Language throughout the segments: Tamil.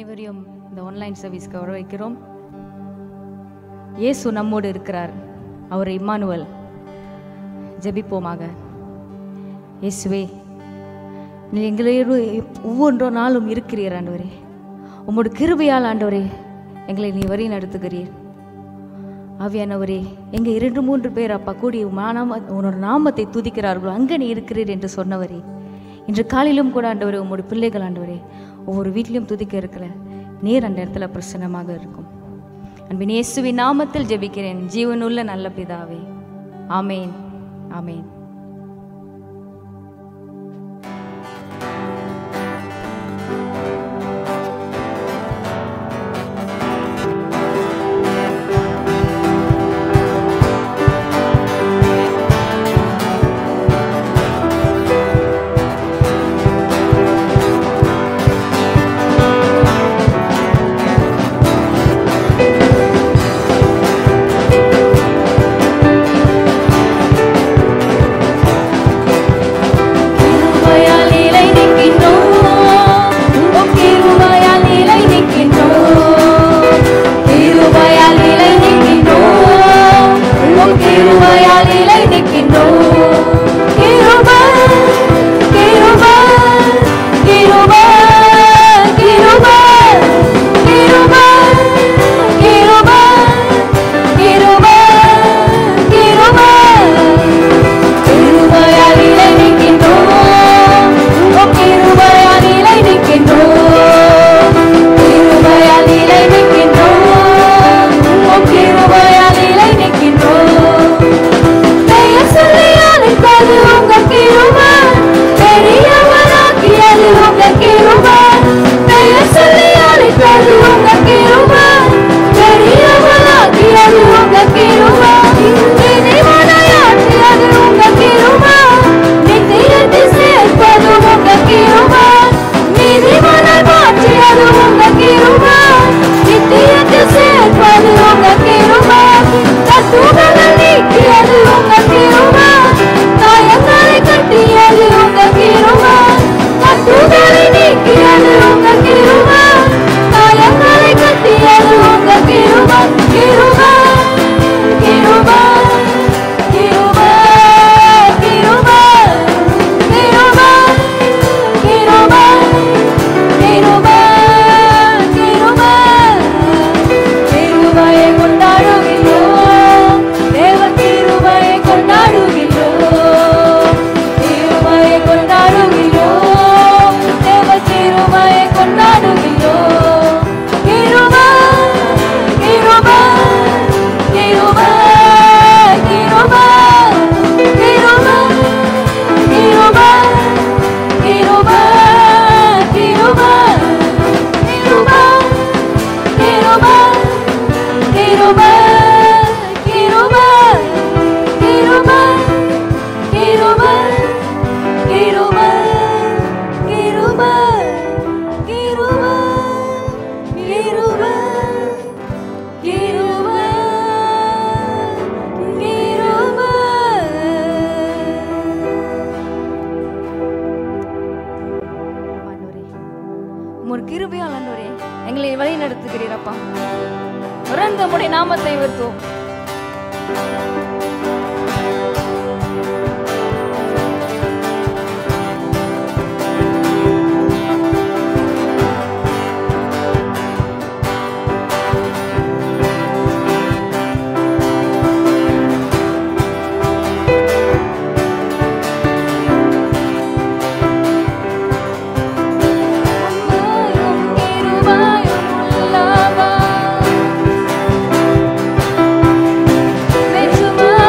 அனைவரையும் இந்த ஆன்லைன் சர்வீஸ்க்கு வரவேற்கிறோம். இயேசு நம்மோடு இருக்கிறார். அவர் இம்மானுவேல். ஜெபிப்போமாக. இயேசுவே, நீ எங்களோடு ஒவ்வொரு நாளும் இருக்கிறீர் ஆண்டவரே. உம்மோட கிருபையால் ஆண்டவரே எங்களை நீ வழி நடத்துகிறீர். ஆவியானவரே, எங்கே 2-3 பேர் அப்பா கூடி உன்னோட நாமத்தை துதிக்கிறார்களோ அங்கே நீ இருக்கிறீர் என்று சொன்னவரே, இன்று காலையிலும் கூட ஆண்டவரே உம்மோட பிள்ளைகள் ஆண்டவரே ஒவ்வொரு வீட்டிலும் துதிக்க இருக்கிற நீர் அந்த இடத்துல பிரசன்னமாக இருக்கும். அன்பின் இயேசுவின் நாமத்தில் ஜெபிக்கிறேன் ஜீவனுள்ள நல்ல பிதாவே. ஆமேன், ஆமேன். உம்மோட கிருபையால் ஆண்டவரே எங்களை வழி நடத்துகிறீரப்பா. தொடர்ந்து உம்முடைய நாமத்தை உயர்த்துவோம். Thank you.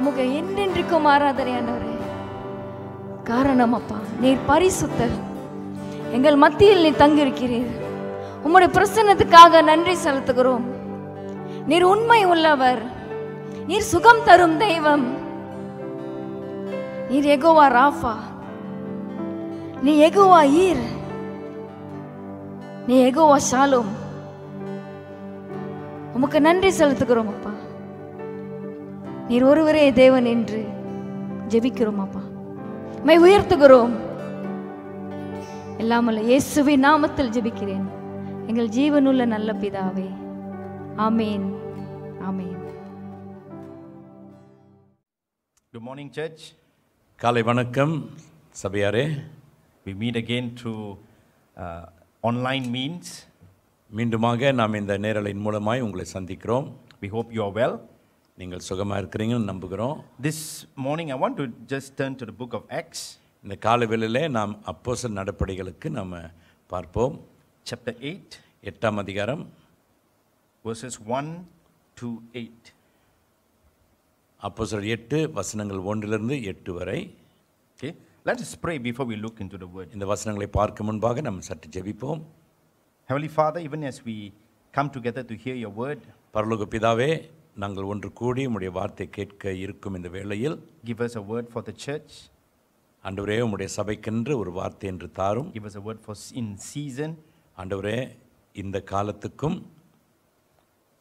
உமக்கு என்றென்றைக்கும் ஆராதனை ஆண்டவரே. காரணம் அப்பா, நீர் பரிசுத்தர், எங்கள் மத்தியில் நீ தங்கியிருக்கிறீர். உம்முடைய பிரசன்னத்துக்காக நன்றி செலுத்துகிறோம். நீர் உண்மை உள்ளவர், நீர் சுகம் தரும் தெய்வம், நீர் யெகோவா ராஃபா, நீ யெகோவா ஈர், நீ யெகோவா ஷாலோம். உமக்கு நன்றி செலுத்துகிறோம் அப்பா. நீர் ஒருவரே தேவன் என்று ஜெபிக்கிறோம் அப்பா. மை உயர்த்துகிறோம். எல்லாமல்ல இயேசுவின் நாமத்தில் ஜெபிக்கிறேன் எங்கள் ஜீவனுள்ள நல்ல பிதாவே. ஆமென். ஆமென். Good morning, church. காலை வணக்கம் சபையாரே. We meet again through online means. மீண்டுமாக நாம் இந்த நேரலையின் மூலமாய் உங்களை சந்திக்கிறோம். We hope you are well. நீங்கள் சுகமாக இருக்கிறீங்கன்னு நம்புகிறோம். This morning I want to just turn to the book of Acts. இந்த காலை வேளையிலே நாம் அப்போஸ்தலர் நடபடிகளுக்கு நாம் பார்ப்போம். Chapter 8. 8ஆம் அதிகாரம் verses 1 to 8. அப்போஸ்தலர் 8 வசனங்கள் 1 to 8 வரை. Okay, let us pray before we look into the word. இந்த வசனங்களை பார்க்க முன்பாக நாம் சற்று ஜெபிப்போம். Heavenly Father, even as we come together to hear your word, பரலோக பிதாவே, நாங்கள் ஒன்று கூடி உம்முடைய வார்த்தை கேட்க இருக்கும் இந்த வேளையில் give us a word for the church. ஆண்டவரே, உம்முடைய சபைக்கென்று ஒரு வார்த்தை என்று தாரும். Give us a word for in season. ஆண்டவரே, இந்த காலத்துக்கும்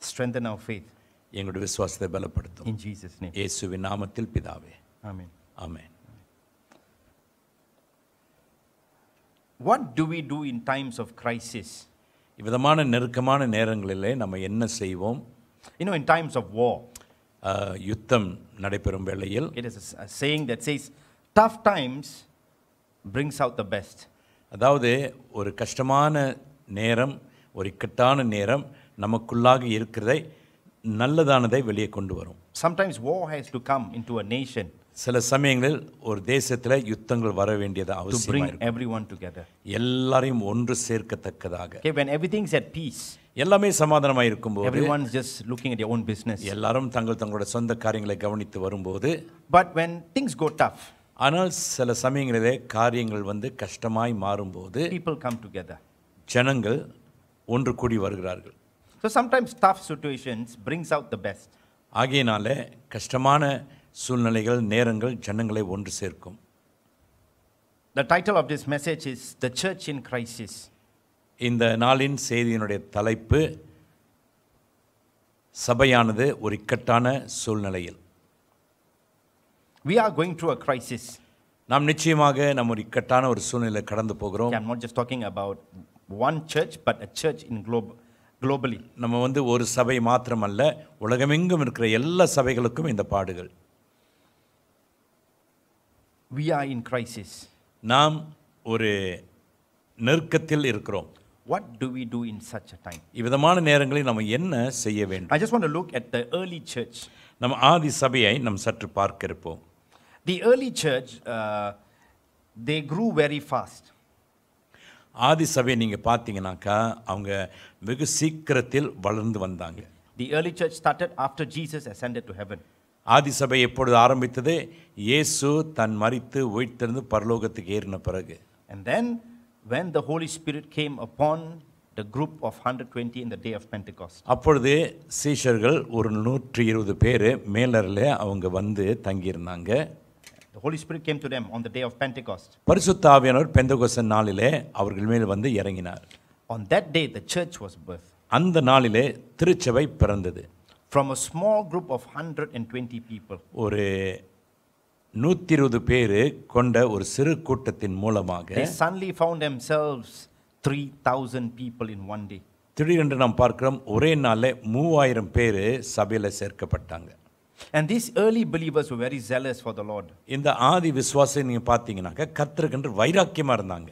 strengthen our faith. எங்களுடைய விசுவாசத்தை பலப்படுத்தும். In Jesus name. இயேசுவின் நாமத்தில் பிதாவே. Amen. Amen. What do we do in times of crisis? இவ்விதமான நெருக்கமான நேரங்களிலே நம்ம என்ன செய்வோம்? You know, in times of war, யுத்தம் நடைபெறும் வேளையில் it is a saying that says tough times brings out the best. அதாவது ஒரு கஷ்டமான நேரம், ஒரு இக்கட்டான நேரம் நமக்குள்ளாக இருக்கிறதை, நல்லதானதை வெளியே கொண்டு வரும். Sometimes war has to come into a nation சில சமயங்களில் ஒரு தேசத்தில் யுத்தங்கள் வர வேண்டியது to அவசியமாக bring இருக்கும். everyone together. எல்லாரையும் ஒன்று சேர்க்கத்தக்கதாக. Okay, when everything's at peace, எல்லாமே சமாதானமாக இருக்கும்போது, everyone's just looking at their own business. எல்லாரும் தங்களோட சொந்த காரியங்களை கவனித்து வரும்போது, But when things go tough, ஆனால் சில சமயங்களிலே காரியங்கள் கஷ்டமாய் மாறும்போது people come together. ஜனங்கள் ஒன்று கூடி வருகிறார்கள். So sometimes tough situations brings out the best. ஆகையினால கஷ்டமான சூழ்நிலைகள், நேரங்கள் ஜனங்களை ஒன்று சேர்க்கும். The title of this message is The Church in Crisis. இந்த நாளின் செய்தியினுடைய தலைப்பு, சபையானது ஒரு இக்கட்டான சூழ்நிலையில். We are going through a crisis. நாம் நிச்சயமாக நம்ம ஒரு இக்கட்டான ஒரு சூழ்நிலை கடந்து போகிறோம். I'm not just talking about one church, but a church in globally. நம்ம ஒரு சபை மாத்திரமல்ல, உலகமெங்கும் இருக்கிற எல்லா சபைகளுக்கும் இந்த பாடுகள். We are in crisis. நாம் ஒரு நெருக்கத்தில் இருக்கிறோம். What do we do in such a time? இவ்விதமான நேரங்களில் நம்ம என்ன செய்ய வேண்டும்? I just want to look at the early church. நம்ம ஆதி சபையை நாம் சற்று பார்க்க இருப்போம். The early church, they grew very fast. ஆதி சபையை நீங்கள் பார்த்தீங்கன்னாக்கா அவங்க வெகு சீக்கிரத்தில் வளர்ந்து வந்தாங்க. The early church started after Jesus ascended to heaven. ஆதி சபை எப்பொழுது ஆரம்பித்தது? இயேசு தன் மரித்து உயிர்த்தெழுந்து பரலோகத்துக்கு ஏறின பிறகு. And then when the Holy Spirit came upon the group of 120 in the day of Pentecost. அப்பொழுது சீஷர்கள் ஒரு 120 பேர் மேலறையில் அவங்க தங்கியிருந்தாங்க. The Holy Spirit came to them on the day of Pentecost. பரிசுத்த ஆவியானவர் பெந்தெகோஸ்து நாளிலே அவர்கள் மேல் இறங்கினார். On that day the church was birthed. அந்த நாளிலே திருச்சபை பிறந்தது. From a small group of 120 people. ஒரு 120 பேர் கொண்ட ஒரு சிறு கூட்டத்தின் மூலமாக They suddenly found themselves 3,000 people in one day. திடீரென்று நாம் பார்க்கிறோம், ஒரே நாளில் 3000 பேர் சபையில் சேர்க்கப்பட்டாங்க. And these early believers were very zealous for the Lord. இந்த ஆதி விசுவாசை நீங்க பார்த்தீங்கன்னாக்க கர்த்தருக்கென்று வைராக்கியமா இருந்தாங்க.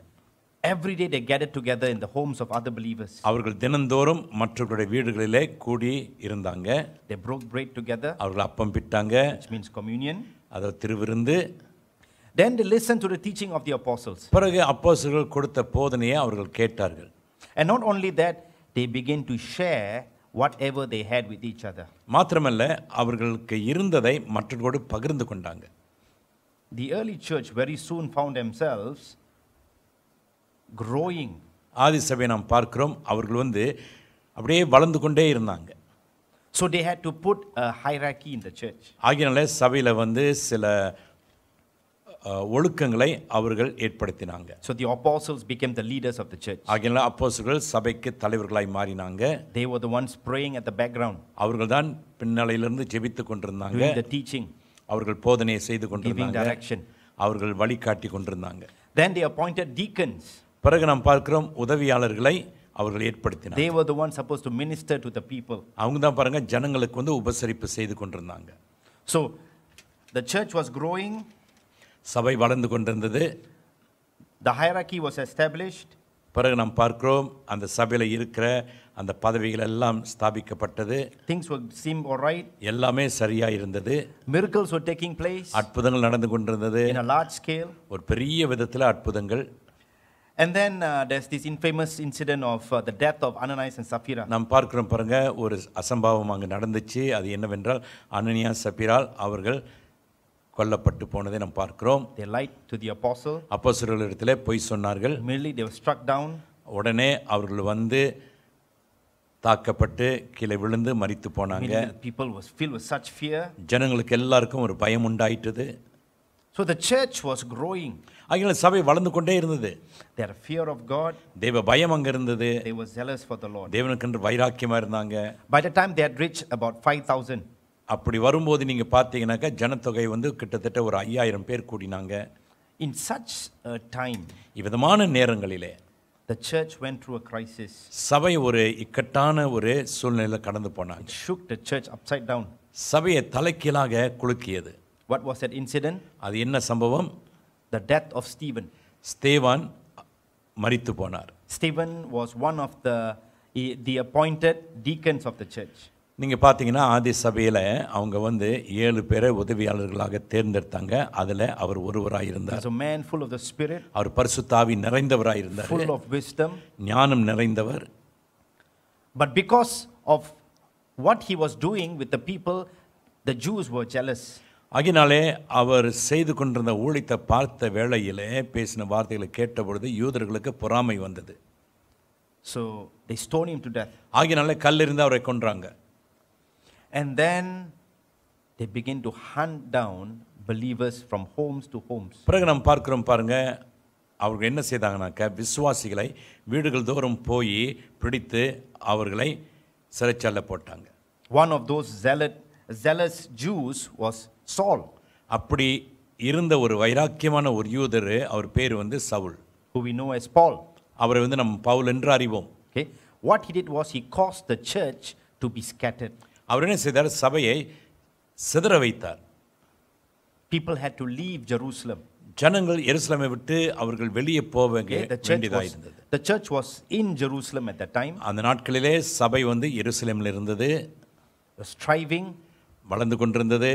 Every day they gathered together in the homes of other believers. அவர்கள் தினந்தோறும் மற்றவர்களுடைய வீடுகளிலே கூடி இருந்தாங்க. They broke bread together. அவர்கள் அப்பம் பிட்டாங்க, which means communion. அது திருவிருந்து. Then they listened to the teaching of the apostles. பிறகு அப்போஸ்தலர்கள் கொடுத்த போதனையை அவர்கள் கேட்டார்கள். And not only that, they began to share whatever they had with each other. மாத்திரமல்ல அவர்களுக்கு இருந்ததை மற்றவர்களோடு பகிர்ந்து கொண்டாங்க. The early church very soon found themselves growing. ஆதி சபையை நாம் பார்க்கிறோம், அவர்கள் அப்படியே வளர்ந்து கொண்டே இருந்தாங்க. So they had to put a hierarchy in the church. ஆகியனால சபையில் சில ஒழுக்கங்களை அவர்கள் ஏற்படுத்தினாங்க. So the apostles became the leaders of the church. ஆகியனால அப்போஸ்தலர்கள் சபைக்கு தலைவர்களாய் மாறினாங்க. They were the ones praying at the background. அவர்கள் தான் பின்னலையிலிருந்து ஜெபித்துக் கொண்டிருந்தாங்க. Doing the teaching. அவர்கள் போதனையை செய்து Giving கொண்டிருந்தாங்க. direction. அவர்கள் வழிகாட்டி கொண்டிருந்தாங்க. Then they appointed deacons. பிறகு நாம் பார்க்கிறோம் உதவியாளர்களை அவர்கள் ஏற்படுத்தினாங்க. They were the ones supposed to minister to the people. அவங்க தான் பாருங்க ஜனங்களுக்கு உபசரிப்பு செய்து கொண்டிருந்தாங்க. So the church was growing. சபை வளர்ந்து கொண்டிருந்தது. The hierarchy was established. பிறகு நாம் பார்க்கிறோம் அந்த சபையில் இருக்கிற அந்த பதவிகள் எல்லாம் ஸ்தாபிக்கப்பட்டது. Things were seem all right. எல்லாமே சரியா இருந்தது. Miracles were taking place. அற்புதங்கள் நடந்து கொண்டிருந்தது. In a large scale. ஒரு பெரிய விதத்தில் அற்புதங்கள். And then there's this infamous incident of the death of Ananias and Sapphira. நாம் பார்க்கிறோம் பாருங்க ஒரு அசம்பாவம் அங்கு நடந்துச்சு. அது என்னவென்றால் அனனியா சப்பீரால் அவர்கள் கொல்லப்பட்டு போனதை நாம் பார்க்கிறோம். They lied to the apostle. அப்போஸ்தலர்களிடத்திலே பொய் சொன்னார்கள். Immediately they were struck down. உடனே அவர்கள் தாக்கப்பட்டு கீழே விழுந்து மரித்து போனாங்க. People was filled with such fear. ஜனங்களுக்கு எல்லாருக்கும் ஒரு பயம் உண்டாயிட்டது. So the church was growing. ஆகிய சபை வளர்ந்து கொண்டே இருந்தது. They had fear of God. தேவ பயம் அங்க இருந்தது. They were zealous for the Lord. தேவனுக்கென்று வைராக்கியமா இருந்தாங்க. By the time they had reached about 5,000. அப்படி வரும்போது நீங்க பார்த்தீங்கன்னாக்க ஜனத்தொகை கிட்டத்தட்ட ஒரு 5000 பேர் கூடினாங்க. In such a time, இவ்விதமான நேரங்களிலே the church went through a crisis. சபை ஒரு இக்கட்டான ஒரு சூழ்நிலையில கடந்து போனாங்க. It shook the church upside down. சபையை தலைகீழாக குலுக்கியது. What was that incident? அது என்ன சம்பவம்? The death of Stephen. ஸ்தேவான் மரித்து போனார். Stephen was one of the appointed deacons of the church. நீங்க பாத்தீங்கன்னா ஆதி சபையில அவங்க 7 பேரை உதவியாளர்களாக தேர்ந்தெடுத்தாங்க. அதுல அவர் ஒருவராய் இருந்தார். He was a man full of the spirit. அவர் பரிசுத்த ஆவி நிறைந்தவராய் இருந்தார். Full of wisdom. ஞானம் நிறைந்தவர். But because of what he was doing with the people, the Jews were jealous. ஆகினாலே அவர் செய்து கொண்டிருந்த ஊழியத்தை பார்த்த வேளையிலே பேசின வார்த்தைகளை கேட்டபொழுது யூதர்களுக்கு பொறாமை வந்தது. So they stoned him to death. ஆகினாலே கல்லெறிந்து அவரை கொன்றாங்க. And then they begin to hunt down believers from homes to homes. பிறகு நாம் பார்க்கிறோம் பாருங்க அவர்கள் என்ன செய்தாங்கனாக்க விசுவாசிகளை வீடுகள் தோறும் போய் பிடித்து அவர்களை சிறைச்சாலை போட்டாங்க. One of those zealous Jews was Saul. அப்படி இருந்த ஒரு வைராக்கியமான ஒரு யூதர், அவர் பேர் Saul, who we know as Paul. அவரை நம்ம பவுல் என்று அறிவோம். Okay, what he did was he caused the church to be scattered. அவர் என்ன செய்தார்? சபையை சிதற வைத்தார். People had to leave Jerusalem. ஜனங்கள் எருசலேமை விட்டு அவர்கள் வெளியே போக வேண்டியதாக இருந்தது. The church was in Jerusalem at that time. அந்த நாட்களிலே சபை எருசலேமில் இருந்தது. Was thriving, வளர்ந்து கொண்டிருந்தது.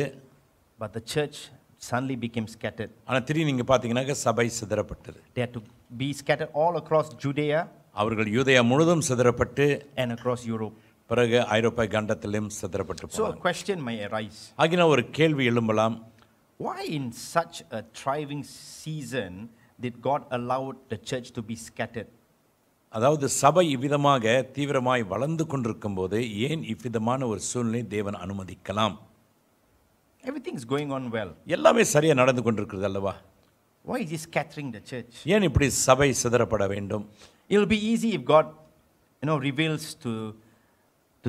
but the church suddenly became scattered. ஆனா திடீர்னு நீங்க பாத்தீங்கன்னா சபை சிதறப்பட்டது. They had to be scattered all across Judea. அவர்கள் யூதேயா முழுவதும் சிதறப்பட்டு and across Europe. பிறகு ஐரோப்பா கண்டத்திலும் சிதறப்பட்டு போனாங்க. So a question may arise. ஆகினா ஒரு கேள்வி எழும்பலாம். Why in such a thriving season did God allow the church to be scattered? அதாவது சபை இவ்விதமாக தீவிரமாய் வளர்ந்து கொண்டிருக்கும் போது ஏன் இவ்விதமான ஒரு சூழ்நிலை தேவன் அனுமதிக்கலாம்? Everything is going on well. எல்லாமே சரியா நடந்து கொண்டிருக்கிறது அல்லவா? Why is he scattering the church? ஏன் இப்படி சபை சிதறப்பட வேண்டும்? It will be easy if God reveals to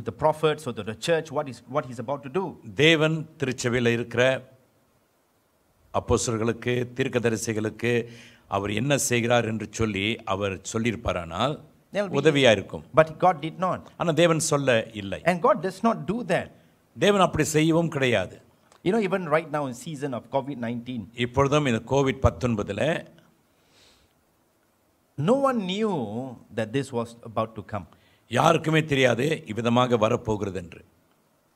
the prophets or to the church what he's about to do. தேவன் திருச்சபையில் இருக்கிற அப்போஸ்தலர்களுக்கு தீர்க்கதரிசிகளுக்கு அவர் என்ன செய்கிறார் என்று சொல்லி அவர் சொல்லியிருப்பாரானால் உதவியா இருக்கும். But God did not. ஆனா தேவன் சொல்ல இல்லை. And God does not do that. தேவன் அப்படி செய்யவும் கிடையாது. Even right now in season of COVID-19, இப்பொழுதும் இந்த கோவிட்-19ல no one knew that this was about to come. யாருக்குமே தெரியாது இவ்விதமாக வரப்போகிறது என்று.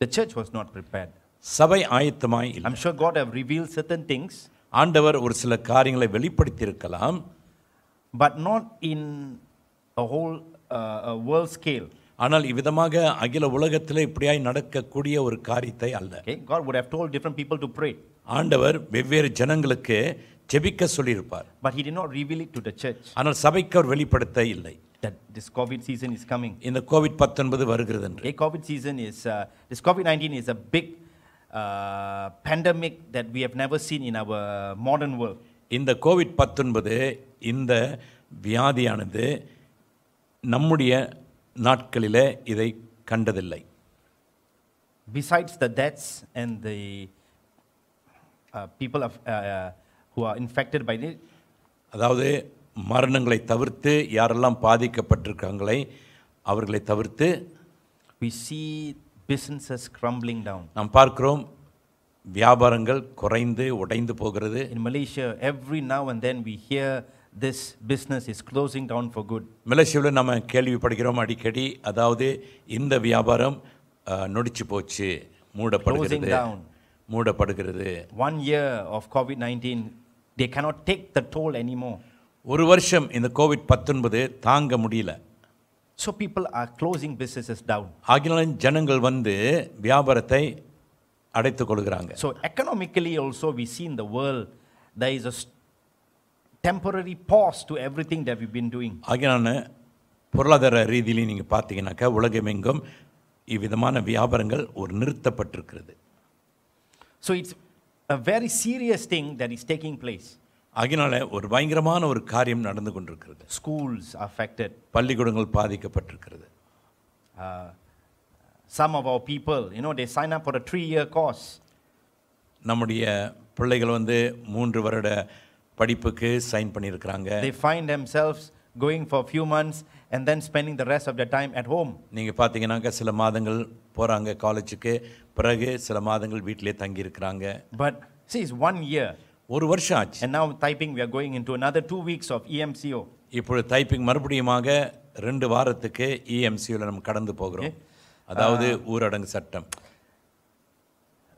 The church was not prepared. சபை ஆயத்தமாய் இல்லை. I'm sure God have revealed certain things. ஆண்டவர் ஒரு சில காரியங்களை வெளிப்படுத்தி இருக்கலாம். But not in a whole world scale. ஆனால் இவ்விதமாக அகில உலகத்தில் இப்படியாய் நடக்கக்கூடிய ஒரு காரியத்தை அல்ல. Okay, God would have told different people to pray, ஆண்டவர் வெவ்வேறு ஜனங்களுக்கு ஜெபிக்க சொல்லியிருப்பார். but He did not reveal it to the church ஆனால் சபைக்கு அவர் வெளிப்படுத்த இல்லை. that this COVID season is coming. இந்த கோவிட்-19 வருகிறது என்று. Okay, COVID season is this COVID-19 is a big pandemic that we have never seen in our modern world. இந்த கோவிட்-19 இந்த வியாதியானது நம்முடைய நாட்களிலே இதை கண்டதில்லை. Besides the deaths and the people who are infected by it, அதாவது மரணங்களை தவிர்த்து யாரெல்லாம் பாதிக்கப்பட்டிருக்காங்களே அவர்களை தவிர்த்து we see businesses crumbling down. நாம் பார்க்கிறோம் வியாபாரங்கள் குறைந்து உடைந்து போகிறது. In Malaysia, every now and then we hear this business is closing down for good. மலேசியாவில் நம்ம கேள்விப்படுகிறோம் அடிக்கடி, அதாவது இந்த வியாபாரம் நொடிச்சு போச்சு, மூடப்படுகிறது, மூடப்படுகிறது. 1 year of COVID-19, they cannot take the toll anymore. ஒரு வருஷம் இந்த கோவிட்-19 தாங்க முடியல. So people are closing businesses down. ஆகினாலும் ஜனங்கள் வியாபாரத்தை அடைத்துக் கொள்கிறாங்க. So economically also we see in the world there is a temporary pause to everything that we've been doing. ஆகினால பொருளாதார ரீதியில நீங்க பார்த்தீங்கன்னாக்க உலகமெங்கும் இவ்விதமான வியாபாரங்கள் ஒரு நிறுத்தப்பட்டிருக்கிறது. So it's a very serious thing that is taking place. ஆகினால ஒரு பயங்கரமான ஒரு காரியம் நடந்து கொண்டிருக்கிறது. Schools are affected. பள்ளிக்கூடங்கள் பாதிக்கப்பட்டிருக்கிறது. Some of our people, they sign up for a 3-year course. நம்முடைய பிள்ளைகள் 3 வருட படிப்புக்கு சைன் பண்ணியிருக்கிறாங்க. They find themselves going for a few months and then spending the rest of their time at home. நீங்க பாத்தீங்கன்னாக்க சில மாதங்கள் போறாங்க காலேஜுக்கு, பிறகு சில மாதங்கள் வீட்டிலே தங்கி இருக்கிறாங்க. But see, it's 1 year. ஒரு வருஷம் ஆச்சு. And now typing we are going into another 2 weeks of EMCO. இப்போ டைப்பிங் மறுபடியுமாக 2 வாரத்துக்கு EMCOல நம்ம கடந்து போகிறோம். அதாவது ஊரடங்கு சட்டம்.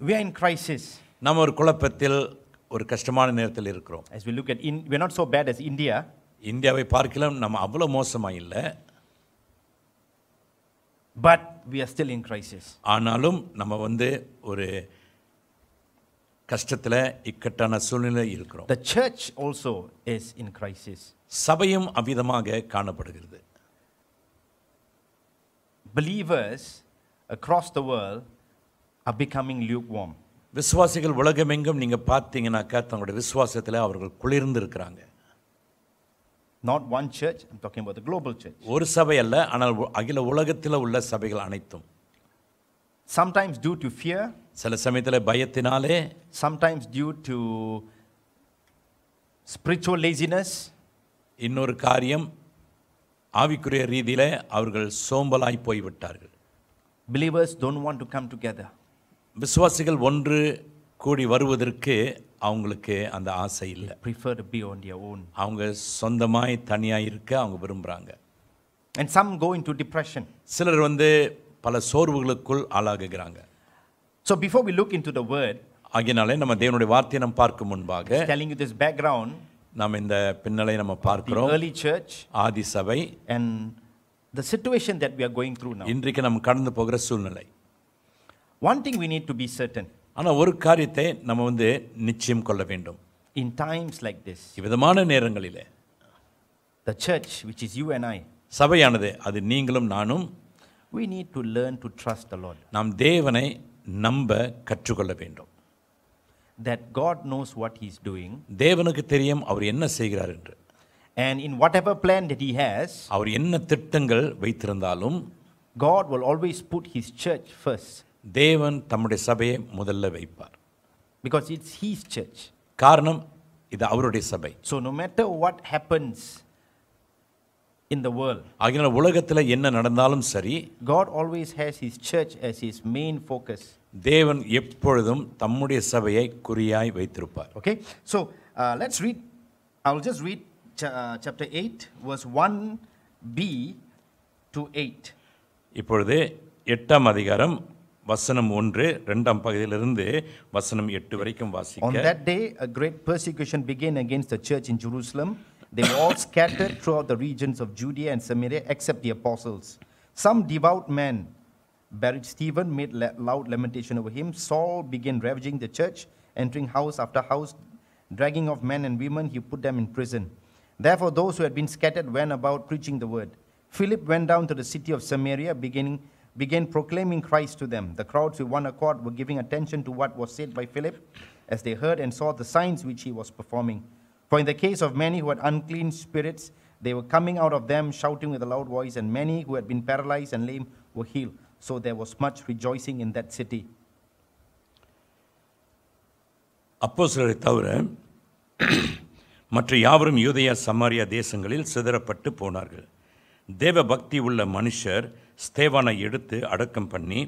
We are in crisis. நம்ம ஒரு குழப்பத்தில், ஒரு கஷ்டமான நேரத்தில் இருக்கிறோம். As we look at we are not so bad as India. இந்தியாவை பார்க்கலாம் நம்ம அவ்வளவு மோசமா இல்ல. But we are still in crisis. ஆனாலும் நம்ம ஒரு கஷ்டத்துல இக்கட்டான சூழ்நிலை இருக்கிறோம். The church also is in crisis. சபையும் அவ்விதமாக காணப்படுகிறது. Believers across the world are becoming lukewarm. விசுவாசிகள் உலகமெங்கும் நீங்க பார்த்தீங்கன்னாக்கா தங்களுடைய விசுவாசத்துல அவர்கள் குளிர்ந்து இருக்கிறாங்க. Not one church, I'm talking about the global church. ஒரு சபை அல்ல, ஆனால் அகில உலகத்தில் உள்ள சபைகள் அனைத்தும். Sometimes due to fear, சில சமயத்தில் பயத்தினாலே, sometimes due to spiritual laziness, இன்னொரு காரியம் ஆவிக்குரிய ரீதியிலே அவர்கள் சோம்பலாய் போய்விட்டார்கள். Believers don't want to come together. விசுவாசிகள் ஒன்று கூடி வருவதற்கு அவங்களுக்கு அந்த ஆசை இல்லை. Prefer to be on their own. அவங்க சொந்தமாய் தனியாய் இருக்க அவங்க விரும்புறாங்க. And some go into depression. சிலர் பல சோர்வுகளுக்குள் ஆளாகுகிறாங்க. So before we look into the word, ஆகினாலே நம்ம தேவனுடைய வார்த்தையை நம்ம பார்க்கும் முன்பாக telling you this background, நாம் இந்த பின்னலை நம்ம பார்க்கிறோம். the early church ஆதி சபை and the situation that we are going through now. இன்றைக்கு நம்ம கடந்து போகிற சூழ்நிலை. One thing we need to be certain. ஆனா ஒரு காரியத்தை நம்ம நிச்சயம் கொள்ள வேண்டும். In times like this, இவ்விதமான நேரங்களிலே the church, which is you and I, சபையானது, அது நீங்களும் நானும், we need to learn to trust the Lord. நாம் தேவனை நம்ப கற்றுக்கொள்ள வேண்டும். That God knows what He is doing. தேவனுக்கு தெரியும் அவர் என்ன செய்கிறார் என்று. And in whatever plan that He has, அவர் என்ன திட்டங்கள் வைத்திருந்தாலும், God will always put His church first. தேவன் தம்முடைய சபையை முதல்ல வைப்பார். Because it's His church. காரணம் இது அவருடைய சபை. So no matter what happens in the world, ஆகினால் உலகத்துல என்ன நடந்தாலும் சரி, God always has His church as His main focus. தேவன் எப்பொழுதும் தம்முடைய சபையை குறியாய் வைத்திருப்பார். Okay, so let's read. I'll just read chapter 8 verse 1b to 8. இப்பொழுது 8ஆம் அதிகாரம் வசனம் 1 2ஆம் பகுதியிலிருந்து வசனம் 8 வரைக்கும் வாசிக்க. On that day a great persecution began against the church in Jerusalem. They were all scattered throughout the regions of Judea and Samaria except the apostles. Some devout men buried Stephen, made loud lamentation over him. Saul began ravaging the church, entering house after house, dragging off men and women. He put them in prison. Therefore, those who had been scattered went about preaching the word. Philip went down to the city of Samaria, began proclaiming Christ to them. The crowds with one accord were giving attention to what was said by Philip, as they heard and saw the signs which he was performing. For in the case of many who had unclean spirits, they were coming out of them, shouting with a loud voice, and many who had been paralyzed and lame were healed. So there was much rejoicing in that city. அப்போஸ்தலரை தவிர மற்ற யாவரும் யூதேயா சமாரியா தேசங்களில் சிதறப்பட்டு போனார்கள். தேவ பக்தி உள்ள மனுஷர் ஸ்தேவானை எடுத்து அடக்கம் பண்ணி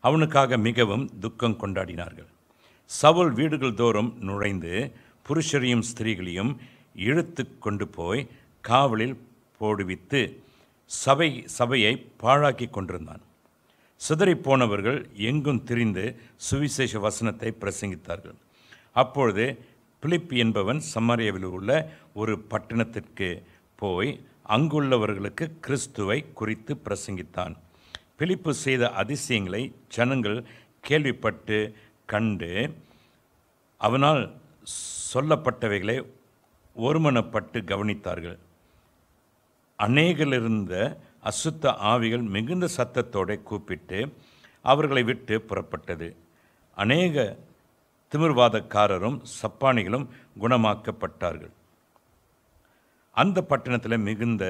அவனுக்காக மிகவும் துக்கம் கொண்டாடினார்கள். சவுல் வீடுகள் தோறும் நுழைந்து புருஷரையும் ஸ்திரீகளையும் இழுத்து கொண்டு போய் காவலில் போடுவித்து சபையை பாழாக்கி கொண்டிருந்தான். சிதறிப்போனவர்கள் எங்கும் திரிந்து சுவிசேஷ வசனத்தை பிரசங்கித்தார்கள். அப்பொழுது பிலிப் என்பவன் சமாரியாவில் உள்ள ஒரு பட்டணத்திற்கு போய் அங்குள்ளவர்களுக்கு கிறிஸ்துவை குறித்து பிரசங்கித்தான். பிலிப்பு செய்த அதிசயங்களை ஜனங்கள் கேள்விப்பட்டு கண்டு அவனால் சொல்லப்பட்டவைகளை ஒருமனப்பட்டு கவனித்தார்கள். அநேகரிலிருந்த அசுத்த ஆவிகள் மிகுந்த சத்தத்தோடு கூப்பிட்டு அவர்களை விட்டு புறப்பட்டது. அநேக திமிர்வாதக்காரரும் சப்பானிகளும் குணமாக்கப்பட்டார்கள். அந்த பட்டணத்தில் மிகுந்த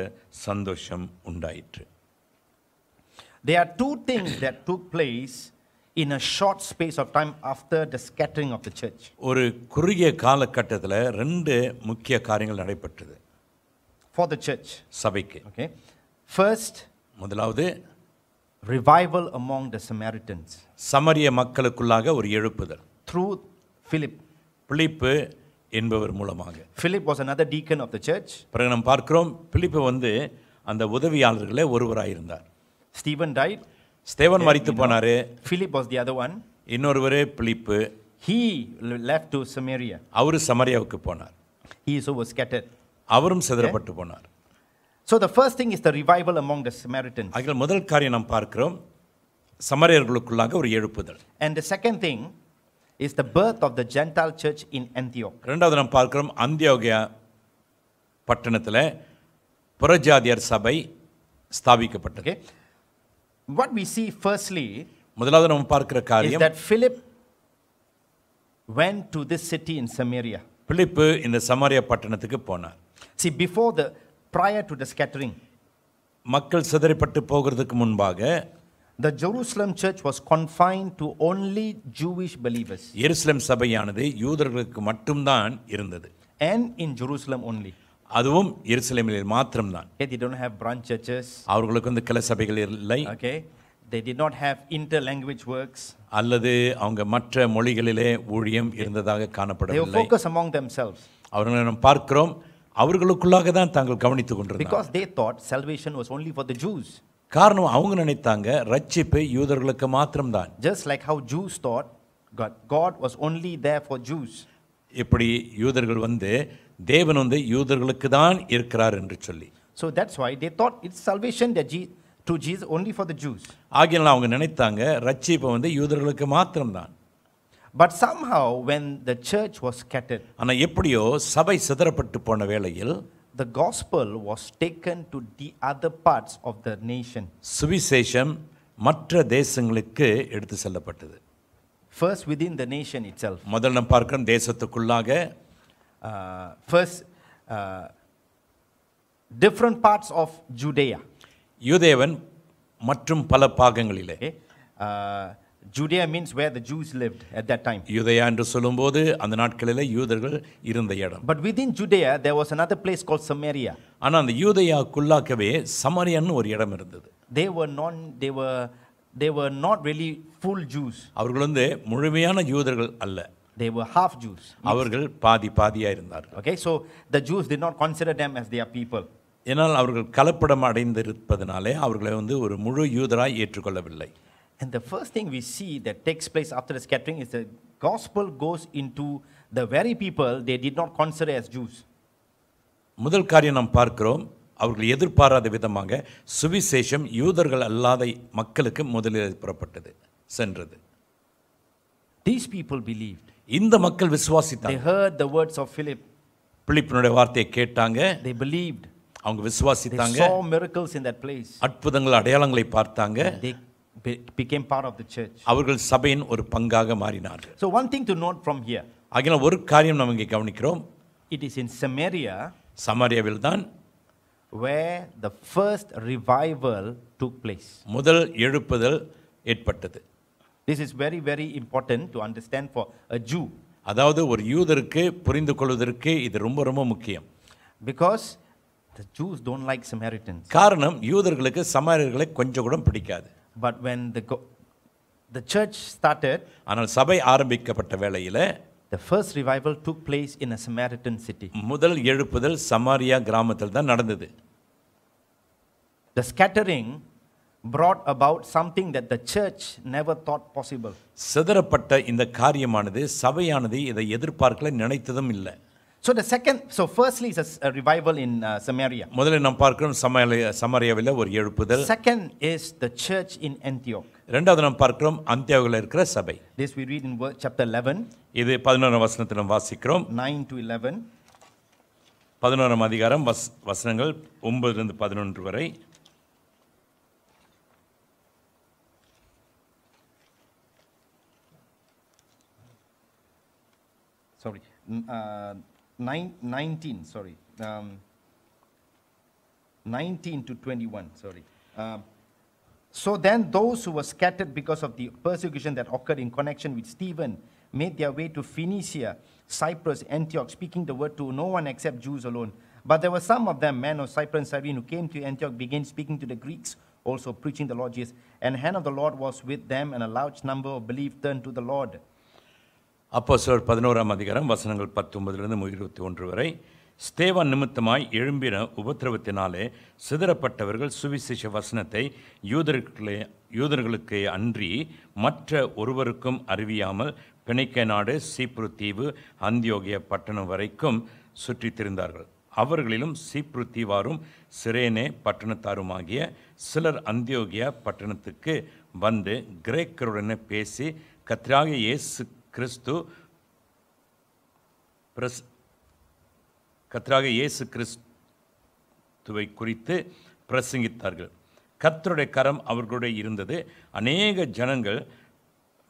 சந்தோஷம் உண்டாயிற்று. There are two things that took place in a short space of time after the scattering of the church. ஒரு குறுகிய காலகட்டத்தில் ரெண்டு முக்கிய காரியங்கள் நடைபெற்றது for the church. சபைக்கு. Okay. First, முதலாவது revival among the Samaritans சமரிய மக்களுக்குள்ளாக ஒரு எழுப்புதல் through Philip. பிலிப்பு என்பவர் மூலமாக. Philip was another deacon of the church. பிறகு நாம் பார்க்கிறோம் பிலிப்பு அந்த உதவியாளர்களே ஒருவராயிருந்தார். Stephen died. ஸ்தேவன் மரித்து போனாரு. Philip was the other one. இன்னொருவரே Philip. He left to Samaria. அவரு சமரியாவுக்கு போனார். He also was scattered. அவரும் சிதறப்பட்டு போனார். So the first thing is the revival among the Samaritans. ஆகிய முதல் காரியம் நாம் பார்க்கிறோம் சமரியர்களுக்குள்ளாக ஒரு எழுப்புதல். And the second thing is the birth of the Gentile church in Antioch. இரண்டாவது நாம் பார்க்கிறோம் அந்தியோகியா பட்டணத்தில் புறஜாதியர் சபை ஸ்தாபிக்கப்பட்டது. Okay. What we see firstly முதலாவது நாம் பார்க்கிற is காரியம் that Philip went to this city in Samaria. பிலிப்பு இந்த சமாரியா பட்டணத்துக்கு போனார். See, prior to the scattering, மக்கள் சிதறப்பட்டு போகிறதுக்கு முன்பாக the Jerusalem church was confined to only Jewish believers. எருசலேம் சபையானது யூதர்களுக்கு மட்டும்தான் இருந்தது. And in Jerusalem only. அதுவும் எருசலேமில் மாத்திரம்தான். Okay, they don't have branch churches. அவர்களுக்கு கிளை சபைகள் இல்லை. Okay. They did not have interlanguage works. அல்லது அவங்க மற்ற மொழிகளிலே ஊழியம் இருந்ததாக காணப்படவில்லை. They were focused among themselves. அவர்களை நாம் பார்க்கிறோம் அவர்களுக்குள்ளாக தான் தாங்கள் கவனித்துக் கொண்டிருந்தார்கள். Because they thought salvation was only for the Jews. காரணம் அவங்க நினைத்தாங்க ரட்சிப்பு யூதர்களுக்கு மாத்திரம்தான். Just like how Jews thought God was only there for Jews. இப்படி யூதர்கள் தேவன் யூதர்களுக்கு தான் இருக்கிறார் என்று சொல்லி. So that's why they thought it's salvation that through Jesus only for the Jews. ஆகியனால அவங்க நினைத்தாங்க ரட்சிப்பு யூதர்களுக்கு மாத்திரம்தான். But somehow when the church was scattered, ஆனா எப்படியோ சபை சிதறப்பட்டு போன வேளையில் the gospel was taken to the other parts of the nation. சுவிசேஷம் மற்ற தேசங்களுக்கு எடுத்து செல்லப்பட்டது. First within the nation itself. முதல்ல நாம் பார்க்கிறோம் தேசத்துக்குள்ளாக first different parts of Judea. யூதேவன் மற்றும் பல பாகங்களிலே. Okay. Judea means where the Jews lived at that time. யூதேயா என்று சொல்லும்போது அந்த நாட்களிலே யூதர்கள் இருந்த இடம். But within Judea there was another place called Samaria. ஆனா அந்த யூதேயாக்குள்ளாகவே சமாரியான்னு ஒரு இடம் இருந்தது. They were not really full Jews. அவர்கள் முழுமையான யூதர்கள் அல்ல. They were half Jews. அவர்கள் பாதியா இருந்தார்கள். Okay, so the Jews did not consider them as their people. ஏனால் அவர்கள் கலப்படம் அடைந்திருப்பதனாலே அவர்களை ஒரு முழு யூதராய் ஏற்றுக்கொள்ளவில்லை. And the first thing we see that takes place after the scattering is the gospel goes into the very people they did not consider as Jews. முதல் காரியம் நாம் பார்க்கிறோம் அவர்கள் எதிர்பாராத விதமாக சுவிசேஷம் யூதர்கள் அல்லாத மக்களுக்கு முதலில் புறப்பட்டது சென்றது. These people believed. இந்த மக்கள் They விசுவாசித்தாங்க. heard the words of Philip. பிலிப்பினுடைய வார்த்தையை கேட்டாங்க, They believed. அவங்க They விசுவாசித்தாங்க, saw miracles in that place. அற்புதங்கள் அடையாளங்களை பார்த்தாங்க, They became part of the church. அவர்கள் சபையின் ஒரு பங்காக மாறினார்கள். So one thing to note from here, ஆகினால் ஒரு காரியம் நம்ம இங்கே கவனிக்கிறோம், it is in Samaria சமாரியாவில் தான் where the first revival took place. முதல் எழுப்புதல் ஏற்பட்டது. This is very, very important to understand for a Jew. அதாவது ஒரு யூதருக்கு புரிந்து கொள்வதற்கு இது ரொம்ப ரொம்ப முக்கியம். Because the Jews don't like Samaritans. காரணம் யூதர்களுக்கு சமாரியர்களை கொஞ்சம் கூட பிடிக்காது. But when the church started, ஆனால் சபை ஆரம்பிக்கப்பட்ட வேளையில் the first revival took place in a Samaritan city. முதல் எழுப்புதல் சமாரியா கிராமத்தில் தான் நடந்தது. The scattering brought about something that the church never thought possible. சிதறப்பட்ட இந்த காரியமானது சபையானது இதை எதிர்பார்க்கல, நினைத்ததும் இல்லை. So firstly is a revival in Samaria. முதல்ல நாம் பார்க்கிறோம் சமாரியாவில் ஒரு எழுப்புதல். Second is the church in Antioch. இரண்டாவது நாம் பார்க்கிறோம் அந்தியோகில் இருக்கிற சபை. This we read in chapter 11. இது 11ஆம் வசனத்தில் நாம் வாசிக்கிறோம். 9 to 11. 11ஆம் அதிகாரம் வசனங்கள் 9 இருந்து 11 வரை. Sorry. 19, sorry. 19 to 21, sorry. So then those who were scattered because of the persecution that occurred in connection with Stephen made their way to Phoenicia, Cyprus, Antioch, speaking the word to no one except Jews alone. But there were some of them, men of Cyprus and Cyrene, who came to Antioch, began speaking to the Greeks, also preaching the Lord Jesus. And the hand of the Lord was with them, and a large number of believed turned to the Lord. அப்போஸ்தலர் 11ஆம் அதிகாரம் வசனங்கள் 19 21 வரை. ஸ்தேவான் நிமித்தமாய் எழும்பின உபத்திரவத்தினாலே சிதறப்பட்டவர்கள் சுவிசேஷ வசனத்தை யூதர்களுக்கு அன்றி மற்ற ஒருவருக்கும் அறிவியாமல் பிணைக்கை நாடு, சீப்ரு தீவு, அந்தியோகிய பட்டணம் வரைக்கும் சுற்றித் திரிந்தார்கள். அவர்களிலும் சீப்ரு தீவாரும் சிரேனே பட்டணத்தாருமாகிய சிலர் அந்தியோகியா பட்டணத்துக்கு வந்து கிரேக்கருடனே பேசி கர்த்தராகிய இயேசு கிறிஸ்துவை குறித்து பிரசங்கித்தார்கள். கர்த்தருடைய கரம் அவர்களுடைய இருந்தது. அநேக ஜனங்கள்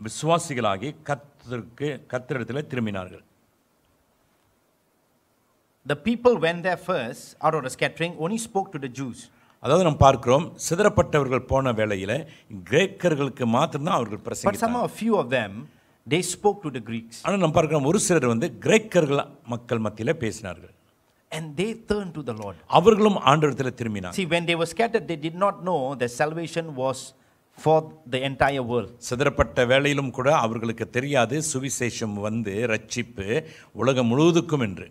விசுவாசிகளாகி கர்த்தரிடத்தில் திரும்பினார்கள். The people went there first out of the scattering, only spoke to the Jews. அதாவது நாம் பார்க்கிறோம், சிதறப்பட்டவர்கள் போன வேளையில் கிரேக்கர்களுக்கு மாத்திரம்தான் அவர்கள் But பிரசங்கித்தார்கள். somehow a few of them, they spoke to the Greeks. ஆனால் நாம் பார்க்கிறோம் ஒரு சிலர் கிரேக்கர்கள் மக்கள் மத்தியில் பேசினார்கள். And they turned to the Lord. அவர்களும் ஆண்டவரிடத்தில் திரும்பினார்கள். See, when they were scattered, they did not know that salvation was for the entire world. சிதறப்பட்ட வேளையிலும் கூட அவர்களுக்கு தெரியாது சுவிசேஷம் ரட்சிப்பு உலகம் முழுவதுக்கும் என்று.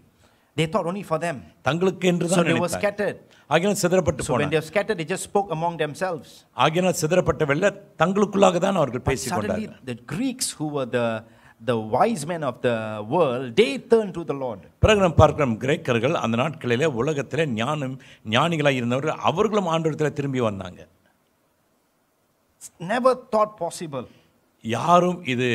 They thought only for them. தங்களுக்கு என்று So தான் they were நினைத்தார்கள். scattered. ஆகினால் சிதறப்பட்டு So when they போனார்கள். were scattered, they just spoke among themselves. ஆகினால் சிதறப்பட்ட வேளை தங்களுக்குள்ளாக தான் அவர்கள் But பேசிக் suddenly, கொண்டார்கள். the Greeks, who were the wise men of the world, they turned to the Lord. பிறகு நாம் பார்க்கிறோம் கிரேக்கர்கள் அந்த நாட்களிலே உலகத்திலே ஞானிகளாக இருந்தவர்கள் அவர்களும் ஆண்டவரிடத்தில் திரும்பி வந்தாங்க. Never thought possible. யாரும் இது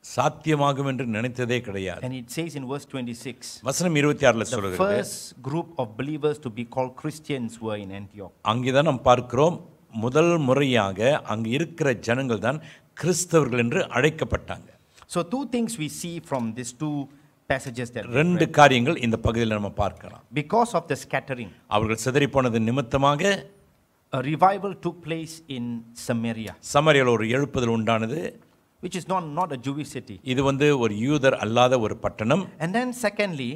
சாத்தியமாகும் என்று நினைத்ததே கிடையாது. And it says in verse 26, வசனம் 26 the சொல்கிறது, first group of believers to be called Christians were in Antioch. அங்கேதான் நாம் பார்க்கிறோம் முதல் முறையாக அங்கு இருக்கிற ஜனங்கள் தான் கிறிஸ்தவர்கள் என்று அழைக்கப்பட்டாங்க. So two things we see from these two passages that we ரெண்டு read. காரியங்கள் இந்த பகுதியில் நம்ம பார்க்கலாம். Because of the scattering, அவர்கள் சிதறி போனது நிமித்தமாக a revival took place in Samaria, சமாரியாவில் ஒரு எழுப்புதல் உண்டானது. which is not a Jewish city. இது ஒரு யூதர் அல்லாத ஒரு பட்டணம். And then secondly,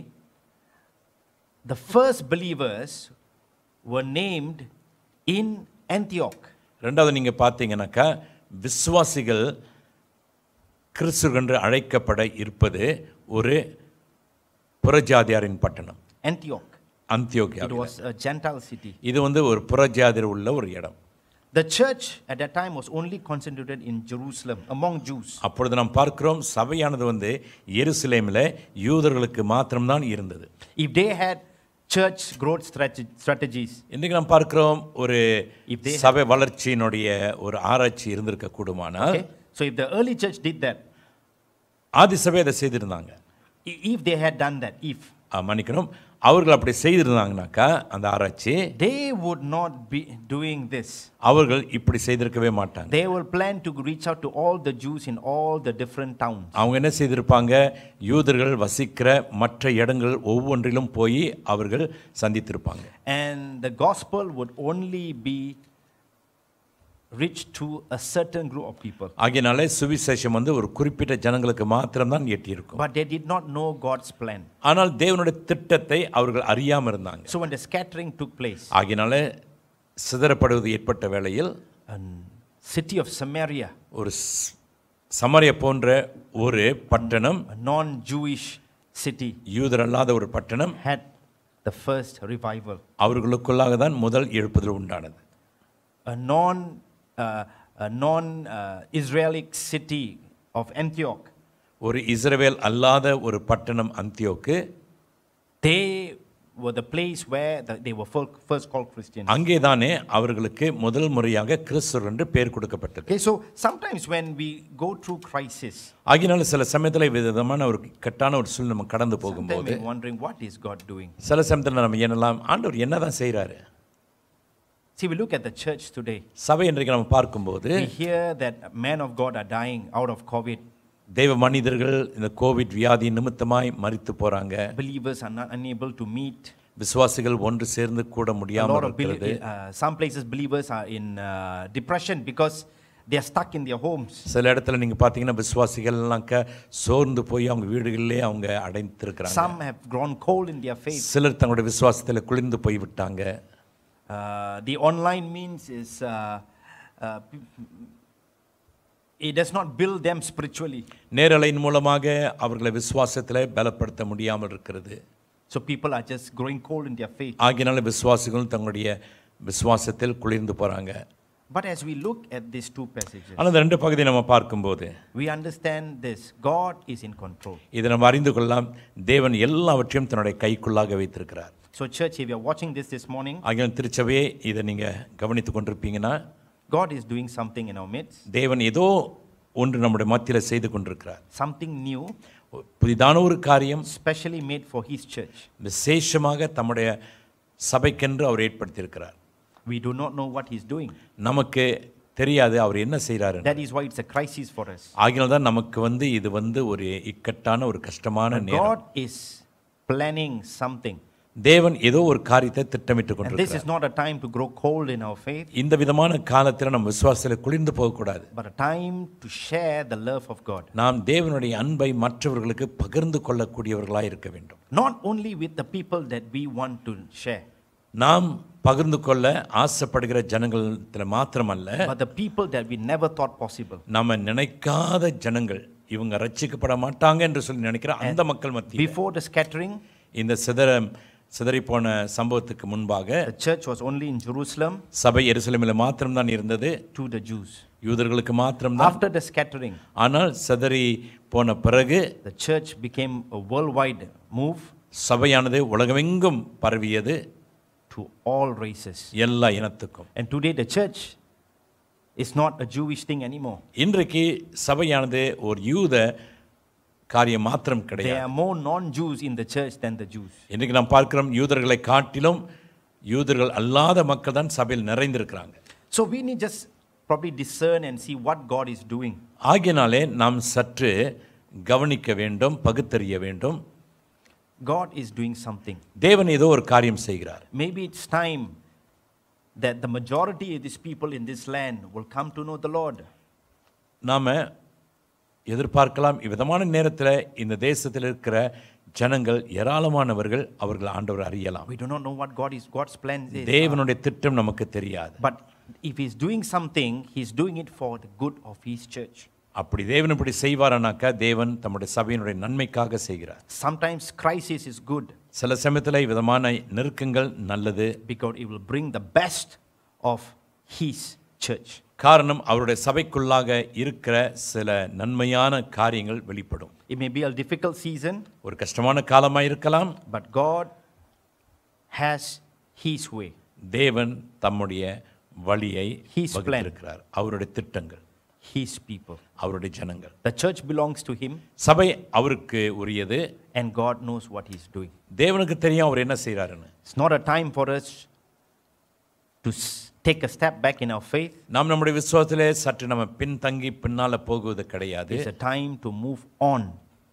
the first believers were named in Antioch. ரெண்டாவது நீங்க பார்த்தீங்கன்னாக்கா விசுவாசிகள் கிறிஸ்து என்று அழைக்கப்பட இருப்பது ஒரு புறஜாதியாரின் பட்டணம் Antioch. அந்தியோகியா. It was a Gentile city. இது ஒரு புறஜாதியர் உள்ள ஒரு இடம். The church at that time was only concentrated in Jerusalem among Jews. அப்பொழுது நாம் பார்க்கிறோம் சபையானது எருசலேமில் யூதர்களுக்கு மாத்திரம்தான் இருந்தது. If they had church growth strategies. இன்றைக்கு நாம் பார்க்கிறோம் ஒரு If they சபை வளர்ச்சியினுடைய ஒரு ஆராய்ச்சி இருந்திருக்க கூடுமானால் Okay? So if the early church did that, ஆதி சபை அதை செய்திருந்தாங்க. if they had done that, மன்னிக்கணும், அவர்கள் அப்படி செய்திருந்தாங்கனாக்கா அந்த ஆராய்ச்சி, they would not be doing this. அவர்கள் இப்படி செய்திருக்கவே மாட்டாங்க. They will plan to reach out to all the Jews in all the different towns. அவங்க என்ன செய்திருப்பாங்க, யூதர்கள் வசிக்கிற மற்ற இடங்கள் ஒவ்வொன்றிலும் போய் அவர்கள் சந்தித்திருப்பாங்க. And the gospel would only be reached to a certain group of people. ஆகையினாலே சுவிசேஷம் ஒரு குறிப்பிட்ட ஜனங்களுக்கு மாத்திரம்தான் எட்டியிருக்கும். But they did not know God's plan. ஆனால் தேவனுடைய திட்டத்தை அவர்கள் அறியாம இருந்தாங்க. So when the scattering took place, ஆகையினாலே சிதறப்படுவது ஏற்பட்ட வேளையில் a city of Samaria, ஒரு சமாரியா போன்ற ஒரு பட்டணம், a non-Jewish city, யூதர் அல்லாத ஒரு பட்டணம் had the first revival. அவர்களுக்குள்ளாக தான் முதல் எழுப்புதல் உண்டானது. A non-Israelic city of Antioch, ஒரு இஸ்ரவேல் அல்லாத ஒரு பட்டணம் அந்தியோக்கு, they were the place where they were first called Christians. அங்கேதானே அவர்களுக்கு முதல் முறையாக கிறிஸ்தவர் என்று பெயர் கொடுக்கப்பட்டது. Okay, so sometimes when we go through crisis, ஆகினால சில சமயத்தில் விதமான ஒரு கட்டான ஒரு சூழ்நிலை நம்ம கடந்து போகும்போது we're wondering what is God doing. சில சமயத்தில் நம்ம என்னலாம், ஆண்டவர் என்னதான் செய்கிறாரு. See, we look at the church today. சபை இன்றைக்கு நம்ம பார்க்கும்போது We hear that men of God are dying out of COVID. தேவ மனிதர்கள் இந்த கோவிட் வியாதி நிமித்தமாய் மரித்து போறாங்க. Believers are not unable to meet. விசுவாசிகள் ஒன்று சேர்ந்து கூட A முடியாமல் lot of இருக்கிறது. some places believers are in depression because they are stuck in their homes. சில இடத்துல நீங்க பாத்தீங்கன்னா விசுவாசிகள் எல்லாம் சோர்ந்து போய் அவங்க வீடுகளிலே அவங்க அடைந்திருக்கிறாங்க. Some have grown cold in their faith. சிலர் தங்களுடைய விசுவாசத்தில் குளிர்ந்து போய் விட்டாங்க. The online means is it does not build them spiritually. நேரலையின் மூலமாக அவர்களை விசுவாசத்தில் பலப்படுத்த முடியாமல் இருக்கிறது. So people are just growing cold in their faith. ஆகினால விசுவாசிகள் தங்களுடைய விசுவாசத்தில் குளிர்ந்து போறாங்க. But as we look at these two passages, ஆனால் இந்த ரெண்டு பகுதியை நம்ம பார்க்கும்போது we understand this: God is in control. இதை நம்ம அறிந்து கொள்ளலாம், தேவன் எல்லாவற்றையும் தன்னுடைய கைக்குள்ளாக வைத்திருக்கிறார். So church, if you are watching this morning, ஆகினால் திருச்சபையே இதை நீங்க கவனித்துக் கொண்டிருப்பீங்கன்னா, God is doing something in our midst. தேவன் ஏதோ ஒன்று நம்முடைய மத்தியில் செய்து கொண்டிருக்கிறார். Something new, புதிதான ஒரு காரியம், specially made for His church. விசேஷமாக தம்முடைய சபைக்கென்று அவர் ஏற்படுத்தியிருக்கிறார். We do not know what He's doing. நமக்கு தெரியாது அவர் என்ன செய்கிறாரு. That is why it's a crisis for us. ஆகினால் தான் நமக்கு இது ஒரு இக்கட்டான ஒரு கஷ்டமான நேரம். God is planning something. தேவன் ஏதோ ஒரு காரியத்தை திட்டமிட்டு And this கொண்டிருக்கிறார். is not a time to grow cold in our faith, இந்த விதமான காலத்தில் நம்ம விசுவாசத்தில் குளிர்ந்து போகக்கூடாது. but a time to share the love of God. நாம் தேவனுடைய அன்பை மற்றவர்களுக்கு பகிர்ந்து கொள்ளக்கூடியவர்களாய் இருக்க வேண்டும். Not only with the people that we want to share, நாம் பகிர்ந்து கொள்ள ஆசைப்படுகிற ஜனங்களில் மாத்திரமல்ல, but the people that we never thought possible. நம்ம நினைக்காத ஜனங்கள், இவங்க ரட்சிக்கப்பட மாட்டாங்க என்று சொல்லி நினைக்கிற அந்த மக்கள் மத்தியில், Before the scattering, இந்த சிதறிப்போன சம்பவத்துக்கு முன்பாக the church was only in Jerusalem சபை எருசலேமில் மாத்திரம்தான் இருந்தது, to the Jews. யூதர்களுக்கு மாத்திரம்தான். After the scattering, ஆனால் சிதறி போன பிறகு the church became a worldwide move சபையானது உலகமெங்கும் பரவியது, to all races. எல்லா இனத்துக்கும். And today the church is not a Jewish thing anymore. இன்றைக்கு சபையானது ஒரு யூத காரியம் மாத்திரம் There கிடையாது. are more non-Jews in the church than the Jews. இன்றைக்கு நாம் பார்க்கிறோம், யூதர்களை காட்டிலும் யூதர்கள் அல்லாத மக்கள் தான் சபையில் நிறைந்திருக்கிறாங்க. So we need just probably discern and see what God is doing. ஆகினாலே நாம் சற்று கவனிக்க வேண்டும், பகுத்தறிய வேண்டும். God is doing something. தேவன் ஏதோ ஒரு காரியம் செய்கிறார். Maybe it's time that the majority of these people in this land will come to know the Lord. நாம எதிர்பார்க்கலாம், இவ்விதமான நேரத்தில் இந்த தேசத்தில் இருக்கிற ஜனங்கள் ஏராளமானவர்கள் அவர்கள் ஆண்டவர் அறியலாம். We do not know what God's plan is. தேவனுடைய திட்டம் நமக்கு தெரியாது. But if He's doing something, He's doing it for the good of His church. அப்படி தேவன் இப்படி செய்வாரானாக்கா தேவன் தம்முடைய சபையினுடைய நன்மைக்காக செய்கிறார். Sometimes crisis is good சில சமயத்தில் விதமான நெருக்கங்கள் நல்லது, because it will bring the best of His church. காரணம் அவருடைய சபைக்குள்ளாக இருக்கிற சில நன்மையான காரியங்கள் வெளிப்படும். It may be a difficult season, ஒரு கஷ்டமான காலமாக இருக்கலாம், but God has His way. தேவன் தம்முடைய வழியை His plan. வகுத்திருக்கிறார். அவருடைய திட்டங்கள், His people. அவருடைய ஜனங்கள். The church belongs to Him, சபை அவருக்கு உரியது. and God knows what He's doing. தேவனுக்கு தெரியும் அவர் என்ன செய்றாருன்னு. It's not a time for us to take a step back in our faith. நாம் நம்முடைய விசுவாசத்திலே சற்று நம்ம பின்தங்கி பின்னால போகுவது கிடையாது. It's a time to move on.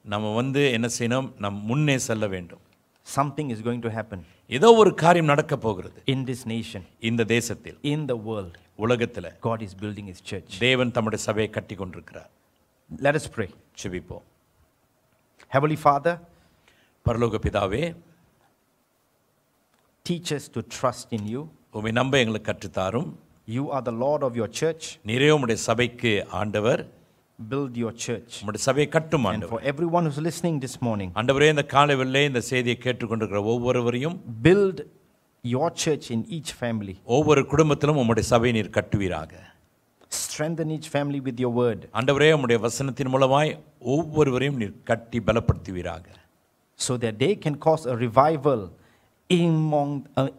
நம்ம என்ன செய்யணும்? நம் முன்னே செல்ல வேண்டும். Something is going to happen ஏதோ ஒரு காரியம் நடக்க போகிறது in this nation, இந்த தேசத்தில், in the world. உலகத்துல God is building His church. தேவன் தம்முடைய சபையை கட்டி கொண்டிருக்கிறார். Let us pray. ஜெபிப்போம். Heavenly Father, பரலோக பிதாவே, teach us to trust in You. உம்மை நம்ப எங்களுக்கு கற்றுத்தாரும். You are the Lord of Your church. நீரே உம்முடைய சபைக்கு ஆண்டவர். Build Your church. உம்முடைய சபையை கட்டும் And ஆண்டவர். for everyone who's listening this morning, ஆண்டவரே, இந்த காலை வேளையிலே இந்த செய்தியை கேட்டுக்கொண்டிருக்கிற ஒவ்வொருவரையும் build Your church in each family. ஒவ்வொரு குடும்பத்திலும் உம்முடைய சபையை நீர் கட்டுவீராக. Strengthen each family with Your word, ஆண்டவரே, உம்முடைய வசனத்தின் மூலமாய் ஒவ்வொருவரையும் நீர் கட்டி பலப்படுத்துவீராக. so that they can cause a revival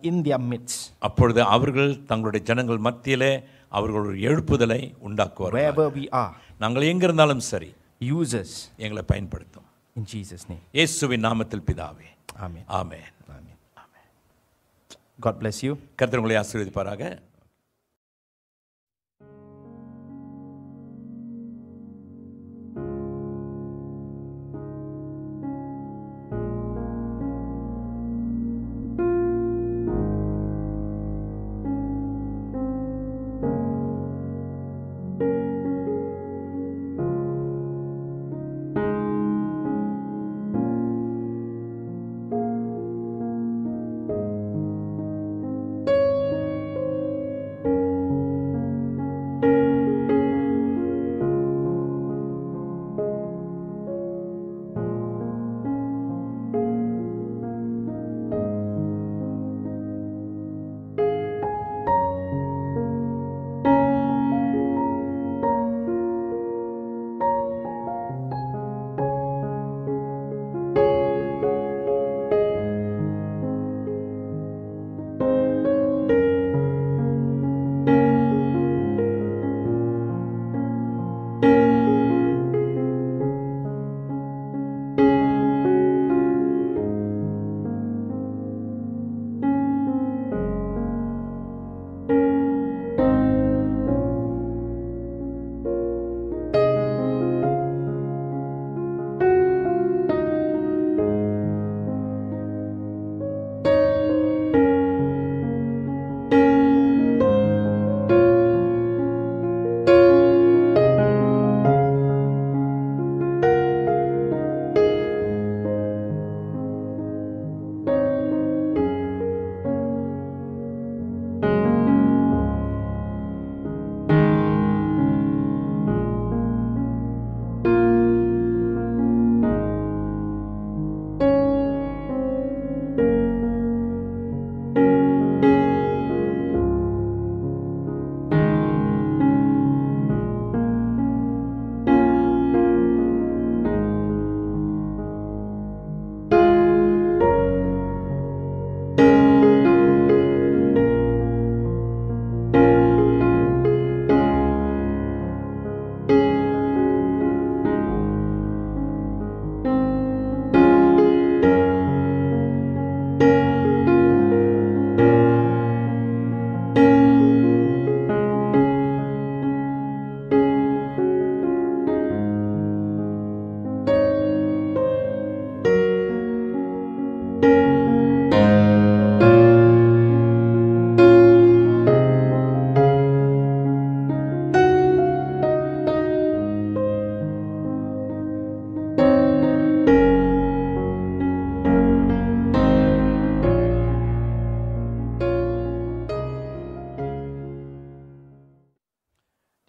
in their midst. அப்பொழுது அவர்கள் தங்களுடைய ஜனங்கள் மத்தியிலே அவர்கள் ஒரு எழுப்புதலை உண்டாக்குவார்கள். Wherever we are, நாங்கள் எங்க இருந்தாலும் சரி, use us எங்களை பயன்படுத்தும். in Jesus' name. இயேசுவின் நாமத்தில் பிதாவே. Amen. Amen. Amen. God bless you. கர்த்தர் உங்களை ஆசீர்வதிப்பாராக.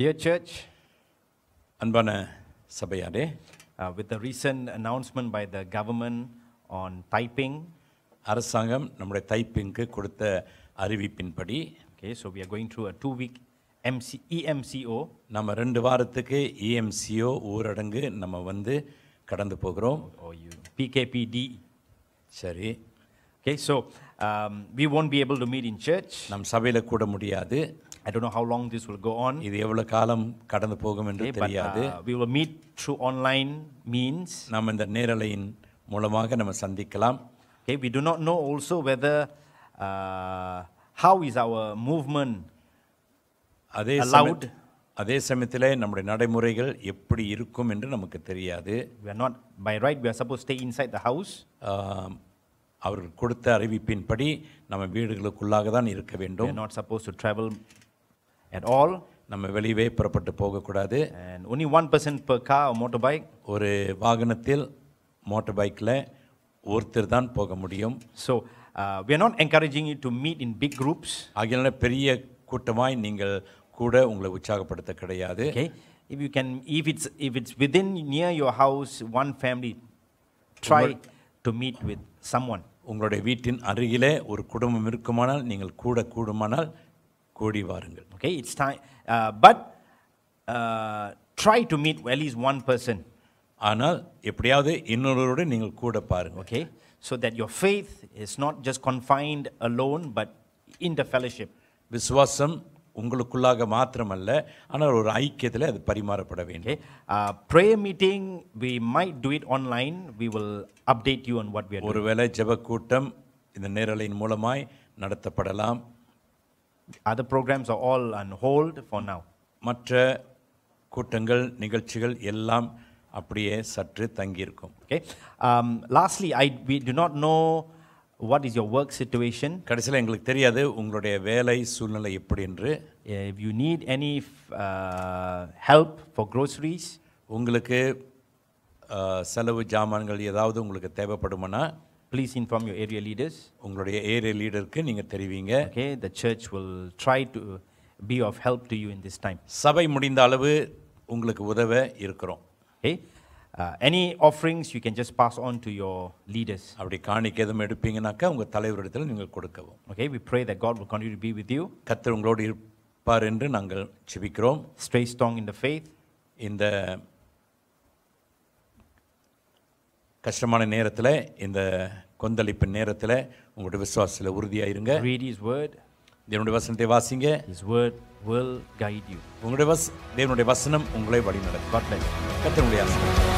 Dear church, அன்பான சபையாரே, with the recent announcement by the government on typing, அரசாங்கம் நம்முடைய டைப்பிங்க்கு கொடுத்த அறிவிப்பின்படி, okay, so we are going through a 2-week EMCO. நம்ம 2 வாரத்துக்கு EMCO ஊரடங்கு நம்ம கடந்து போகிறோம். Or you PKPD. சரி. Okay, so we won't be able to meet in church. நம் சபையில கூட முடியாது. I don't know how long this will go on. இது எவ்வளவு காலம் கடந்து போகும் என்று தெரியாது. We will meet through online means. நாம் இந்த நேரலையின் மூலமாக நம்ம சந்திக்கலாம். Okay, we do not know also whether how is our movement allowed. அதே சமயத்திலே நம்முடைய நடைமுறைகள் எப்படி இருக்கும் என்று நமக்கு தெரியாது. We are not, by right, we are supposed to stay inside the house. அவர்கள் கொடுத்த அறிவிப்பின்படி நம்ம வீடுகளுக்குள்ளாக தான் இருக்க We வேண்டும். are not supposed to travel at all. நம்ம வெளியே புறப்பட்டு போகக்கூடாது. And only one person per car or motorbike. ஒரு வாகனத்தில் மோட்டார் பைக்கில் ஒருத்தர் தான் போக முடியும். So we are not encouraging you to meet in big groups. ஆகையால பெரிய கூட்டமாய் நீங்கள் கூட உங்களை உற்சாகப்படுத்த கிடையாது. Okay, if it's within near your house, one family, try to meet with someone. உங்களுடைய வீட்டின் அருகிலே ஒரு குடும்பம் இருக்குமானால் நீங்கள் கூடுமானால் கூடி வாருங்கள். Okay, it's time, but try to meet at least one person. ஆனால் எப்படியாவது இன்னொருவரோடு நீங்கள் கூட பாருங்க. Okay, so that your faith is not just confined alone, but in the fellowship. விசுவாசம் உங்களுக்குள்ளாக மாத்திரமல்ல, ஆனால் ஒரு ஐக்கியத்தில் அது பரிமாறப்பட வேண்டும். Okay, prayer meeting, we might do it online. We will update you on what we are doing. ஒருவேளை ஜெப கூட்டம் இந்த நேரலையின் மூலமாய் நடத்தப்படலாம். Other programs are all on hold for now. மற்ற கூட்டங்கள் நிகழ்ச்சிகள் எல்லாம் அப்படியே சற்று தங்கியிருக்கும். Okay, lastly, we do not know what is your work situation. கடைசியில் எங்களுக்கு தெரியாது உங்களுடைய வேலை சூழ்நிலை எப்படி என்று. If you need any help for groceries, உங்களுக்கு செலவு ஜாமான்கள் ஏதாவது உங்களுக்கு தேவைப்படுமானா please inform your area leaders. உங்களுடைய ஏரியா லீடருக்கு நீங்கள் தெரிவிங்க. Okay, the church will try to be of help to you in this time. சபை முடிந்த அளவு உங்களுக்கு உதவ இருக்கிறோம். Okay, any offerings you can just pass on to your leaders. அப்படி காணிக்கை எதுவும் எடுப்பீங்கன்னாக்கா உங்கள் தலைவரிடத்தில் நீங்கள் கொடுக்கவும். Okay, we pray that God will continue to be with you. கர்த்தர் உங்களோடு இருப்பார் என்று நாங்கள் ஜெபிக்கிறோம். Stay strong in the faith. இந்த கஷ்டமான நேரத்தில், இந்த கொந்தளிப்பு நேரத்தில் உங்களுடைய விசுவாசத்தில் உறுதியாக இருங்க. Read His word. தேவனுடைய வசனத்தை வாசிங்க. His word will guide you. உங்களுடைய தேவனுடைய வசனம் உங்களை வழிநடத்தும். God bless you. கர்த்தர் உங்களை ஆசீர்வதிப்பார்.